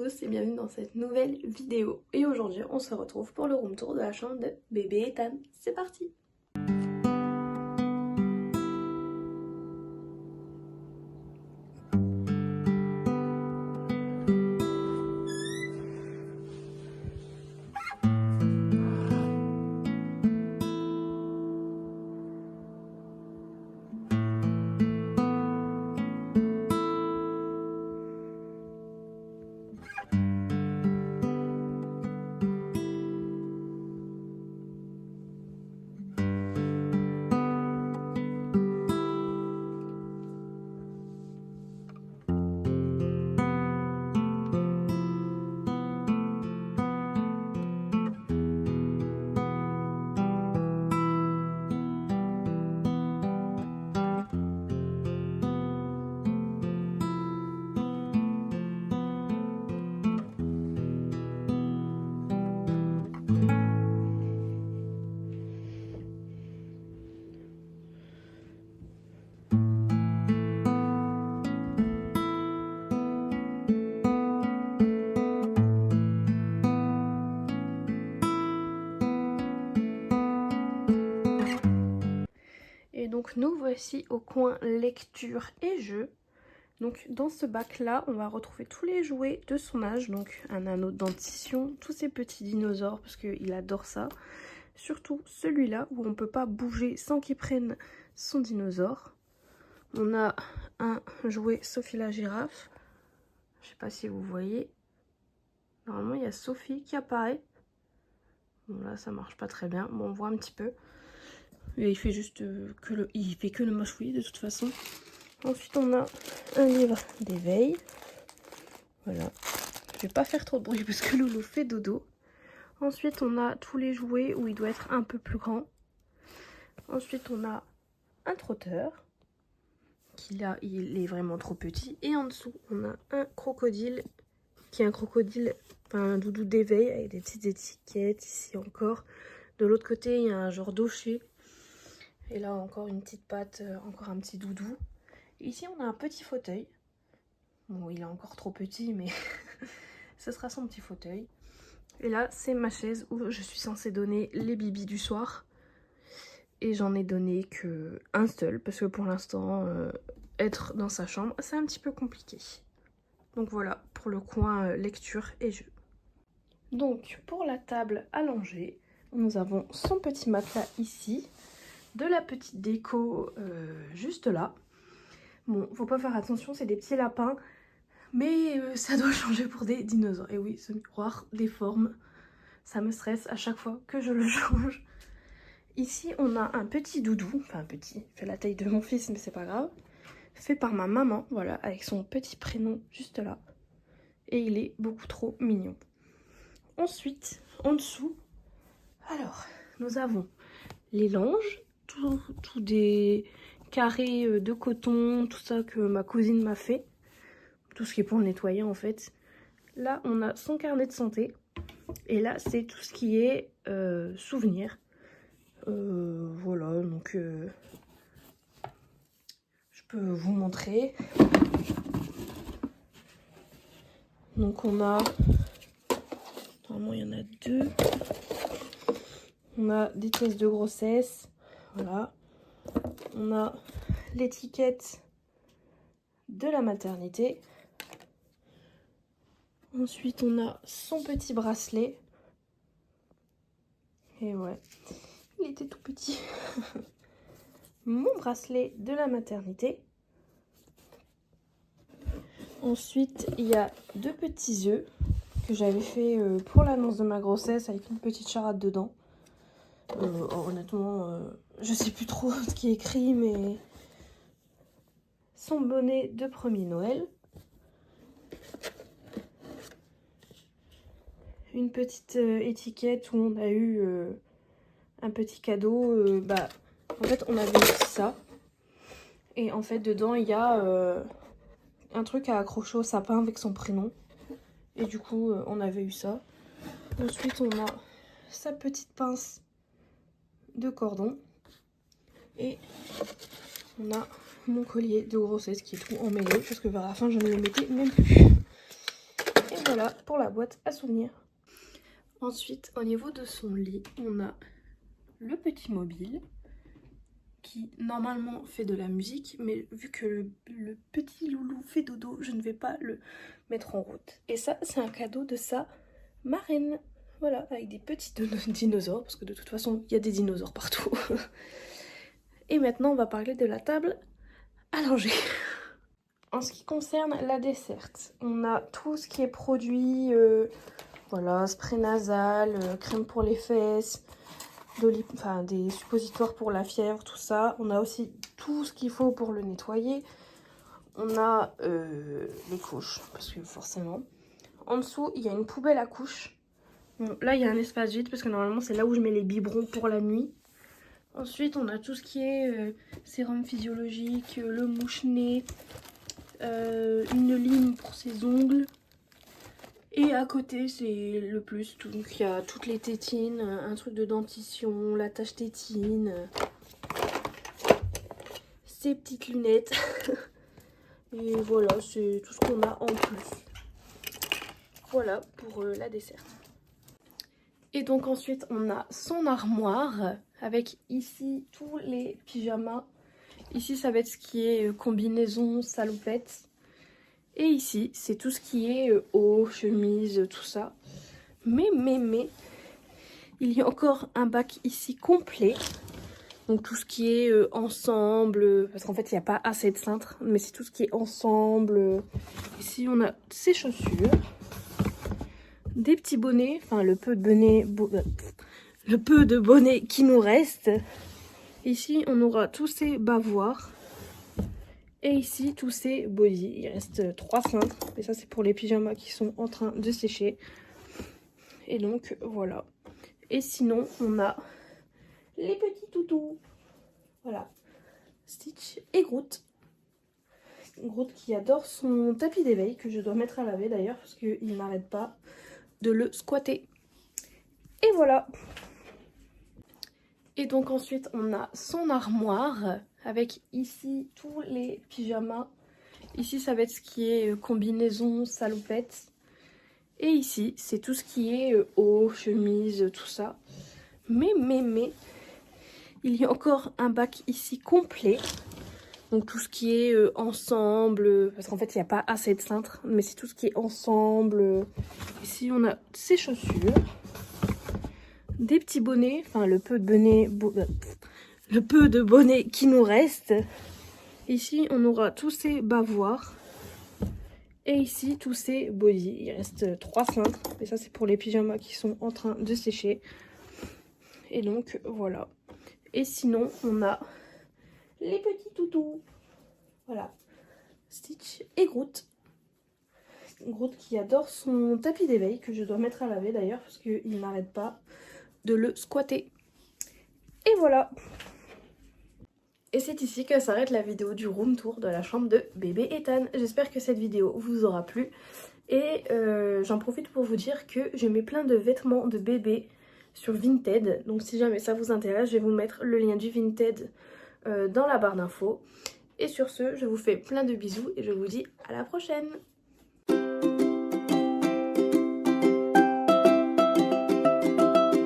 tous et bienvenue dans cette nouvelle vidéo. Et aujourd'hui on se retrouve pour le room tour de la chambre de bébé Ethan. C'est parti! Et donc nous voici au coin lecture et jeux. Donc dans ce bac là on va retrouver tous les jouets de son âge. Donc un anneau de dentition, tous ces petits dinosaures parce qu'il adore ça. Surtout celui-là où on ne peut pas bouger sans qu'il prenne son dinosaure. On a un jouet Sophie la girafe. Je sais pas si vous voyez. Normalement il y a Sophie qui apparaît. Bon là ça marche pas très bien. Bon on voit un petit peu. Et il fait juste il fait que le mâchouiller de toute façon. Ensuite on a un livre d'éveil. Voilà. Je vais pas faire trop de bruit parce que Loulou fait dodo. Ensuite on a tous les jouets où il doit être un peu plus grand. Ensuite on a un trotteur. Il est vraiment trop petit. Et en dessous on a un crocodile. Qui est un crocodile, enfin un doudou d'éveil avec des petites étiquettes ici encore. De l'autre côté il y a un genre d'ocher. Et là encore une petite patte, encore un petit doudou. Ici on a un petit fauteuil. Bon il est encore trop petit mais ce sera son petit fauteuil. Et là c'est ma chaise où je suis censée donner les bibis du soir. Et j'en ai donné que un seul parce que pour l'instant être dans sa chambre c'est un petit peu compliqué. Donc voilà pour le coin lecture et jeux. Donc pour la table allongée, nous avons son petit matelas ici. De la petite déco juste là. Bon, faut pas faire attention, c'est des petits lapins. Mais ça doit changer pour des dinosaures. Et oui, ce miroir déforme. Ça me stresse à chaque fois que je le change. Ici, on a un petit doudou. Enfin, petit, il fait la taille de mon fils, mais c'est pas grave. Fait par ma maman, voilà, avec son petit prénom juste là. Et il est beaucoup trop mignon. Ensuite, en dessous, alors, nous avons les langes. Tout des carrés de coton, tout ça que ma cousine m'a fait. Tout ce qui est pour le nettoyer en fait. Là on a son carnet de santé. Et là c'est tout ce qui est souvenirs. Voilà donc je peux vous montrer. Donc on a, normalement il y en a deux. On a des tests de grossesse. Voilà. On a l'étiquette de la maternité. Ensuite, on a son petit bracelet. Et ouais, il était tout petit. Mon bracelet de la maternité. Ensuite, il y a deux petits œufs que j'avais fait pour l'annonce de ma grossesse avec une petite charade dedans. Honnêtement, je sais plus trop ce qui est écrit, mais son bonnet de premier Noël. Une petite étiquette où on a eu un petit cadeau. En fait, on avait eu ça. Et en fait, dedans, il y a un truc à accrocher au sapin avec son prénom. Et du coup, on avait eu ça. Ensuite, on a sa petite pince de cordon. Et on a mon collier de grossesse qui est tout emmêlé. Parce que vers la fin, je ne le mettais même plus. Et Voilà pour la boîte à souvenirs. Ensuite, au niveau de son lit, on a le petit mobile qui normalement fait de la musique, mais vu que le petit loulou fait dodo, je ne vais pas le mettre en route. Et ça, c'est un cadeau de sa marraine. Voilà, avec des petits dinosaures, parce que de toute façon, il y a des dinosaures partout. Et maintenant, on va parler de la table à langer. En ce qui concerne la desserte, on a tout ce qui est produit, voilà, spray nasal, crème pour les fesses, enfin, des suppositoires pour la fièvre, tout ça. On a aussi tout ce qu'il faut pour le nettoyer. On a les couches, parce que forcément. En dessous, il y a une poubelle à couches. Bon, là, il y a un espace vide, parce que normalement, c'est là où je mets les biberons pour la nuit. Ensuite, on a tout ce qui est sérum physiologique, le mouche-nez, une ligne pour ses ongles. Et à côté, c'est le plus. Donc, il y a toutes les tétines, un truc de dentition, la tache tétine, ses petites lunettes. Et voilà, c'est tout ce qu'on a en plus. Voilà pour la desserte. Et donc ensuite, on a son armoire avec ici tous les pyjamas. Ici, ça va être ce qui est combinaison, salopette. Et ici, c'est tout ce qui est haut, chemise, tout ça. Mais, il y a encore un bac ici complet. Donc tout ce qui est ensemble, parce qu'en fait, il n'y a pas assez de cintres, mais c'est tout ce qui est ensemble. Ici, on a ses chaussures. Des petits bonnets, enfin le peu de bonnets qui nous reste. Ici, on aura tous ces bavoirs. Et ici, tous ces bodys. Il reste 3 cintres. Et ça, c'est pour les pyjamas qui sont en train de sécher. Et donc, voilà. Et sinon, on a les petits toutous. Voilà. Stitch et Groot. Groot qui adore son tapis d'éveil, que je dois mettre à laver d'ailleurs, parce qu'il n'arrête pas de le squatter. Et voilà. Et donc ensuite, on a son armoire avec ici tous les pyjamas. Ici, ça va être ce qui est combinaison, salopette. Et ici, c'est tout ce qui est haut, chemise, tout ça. Mais, il y a encore un bac ici complet. Donc tout ce qui est ensemble, parce qu'en fait, il n'y a pas assez de cintres, mais c'est tout ce qui est ensemble. Ici, on a ses chaussures. Des petits bonnets, enfin le peu de bonnets qui nous reste. Ici, on aura tous ces bavoirs. Et ici, tous ces bodys. Il reste 3 cintres. Et ça, c'est pour les pyjamas qui sont en train de sécher. Et donc, voilà. Et sinon, on a les petits toutous. Voilà. Stitch et Groot. Groot qui adore son tapis d'éveil, que je dois mettre à laver d'ailleurs, parce qu'il n'arrête pas de le squatter. Et voilà. Et c'est ici que s'arrête la vidéo du room tour de la chambre de bébé Ethan. J'espère que cette vidéo vous aura plu. Et j'en profite pour vous dire que je mets plein de vêtements de bébé sur Vinted. Donc si jamais ça vous intéresse, je vais vous mettre le lien du Vinted dans la barre d'infos. Et sur ce, je vous fais plein de bisous et je vous dis à la prochaine.